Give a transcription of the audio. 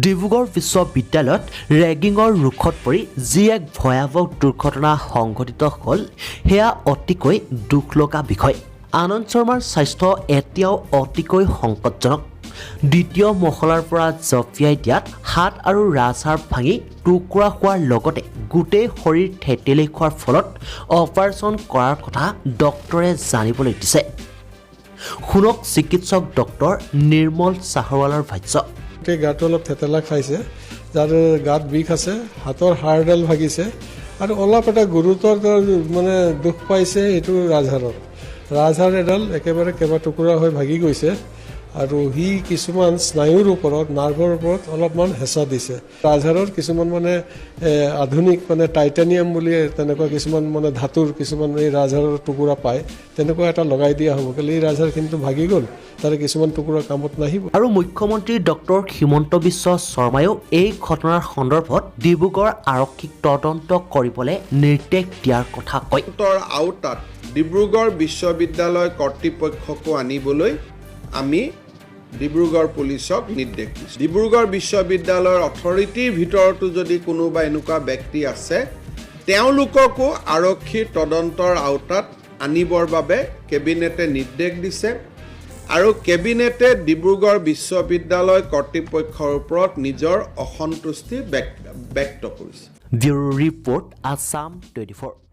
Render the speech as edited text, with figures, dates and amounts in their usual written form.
ডিব্ৰুগড় বিশ্ববিদ্যালয়ত ৰেগিঙৰ ৰুখত পৰি যি এক ভয়াৱহ দুৰ্ঘটনা সংঘটিত হ'ল সেয়া অতিকৈ দুখ লগা বিষয়। আনন্দ শৰ্মাৰ স্বাস্থ্য এতিয়াও অতিকৈ সংকটজনক। দ্বিতীয় মহলাৰ পৰা জঁপিয়াই দিয়াত হাত আৰু ৰাজহাড় ভাঙি টুকুৰা হোৱাৰ লগতে গোটেই শৰীৰ থেতেলি খোৱাৰ ফলত অপাৰেশ্যন কৰাৰ কথা ডক্টৰে জানিবলৈ দিছে। শুনক চিকিৎসক ডক্টৰ নিৰ্মল চাহৰৱালৰ ভাষ্য। গাটো অলপ থেতেলা খাইছে, যাৰ গাত বিষ আছে, হাতৰ হাড়ডাল ভাগিছে আৰু অলপ এটা গুৰুতৰ মানে দুখ পাইছে। এইটো ৰাজহাড় এডাল একেবাৰে কেইবা টুকুৰা হৈ ভাগি গৈছে আৰু সি কিছুমান স্নায়ুৰ ওপৰত, নাৰ্ভৰ ওপৰত অলপমান হেঁচা দিছে। ৰাজহাড়ৰ কিছুমান মানে আধুনিক মানে টাইটানিয়াম বুলি তেনেকুৱা কিছুমান মানে ধাতুৰ কিছুমান এই ৰাজহাড়ৰ টুকুৰা পায়, তেনেকুৱা এটা লগাই দিয়া হ'ব। কেলে এই ৰাজহাড় কিন্তু ভাগি গ'ল, তাৰে কিছুমান টুকুৰা কামত নাহিব। আৰু মুখ্যমন্ত্ৰী ডক্টৰ হিমন্ত বিশ্ব শৰ্মায়ো এই ঘটনাৰ সন্দৰ্ভত ডিব্ৰুগড় আৰক্ষীক তদন্ত কৰিবলৈ নিৰ্দেশ দিয়াৰ কথা কয়। আওতাত ডিব্ৰুগড় বিশ্ববিদ্যালয় কৰ্তৃপক্ষকো আনিবলৈ আমি ডিব্ৰুগড় পুলিচক নিৰ্দেশ দিছোঁ। ডিব্ৰুগড় বিশ্ববিদ্যালয়ৰ অথৰিটিৰ ভিতৰতো যদি কোনোবা এনেকুৱা ব্যক্তি আছে, তেওঁলোককো আৰক্ষীৰ তদন্তৰ আওতাত আনিবৰ বাবে কেবিনেটে নিৰ্দেশ দিছে আৰু কেবিনেটে ডিব্ৰুগড় বিশ্ববিদ্যালয় কৰ্তৃপক্ষৰ ওপৰত নিজৰ অসন্তুষ্টি ব্যক্ত কৰিছে। Bureau report Assam 24।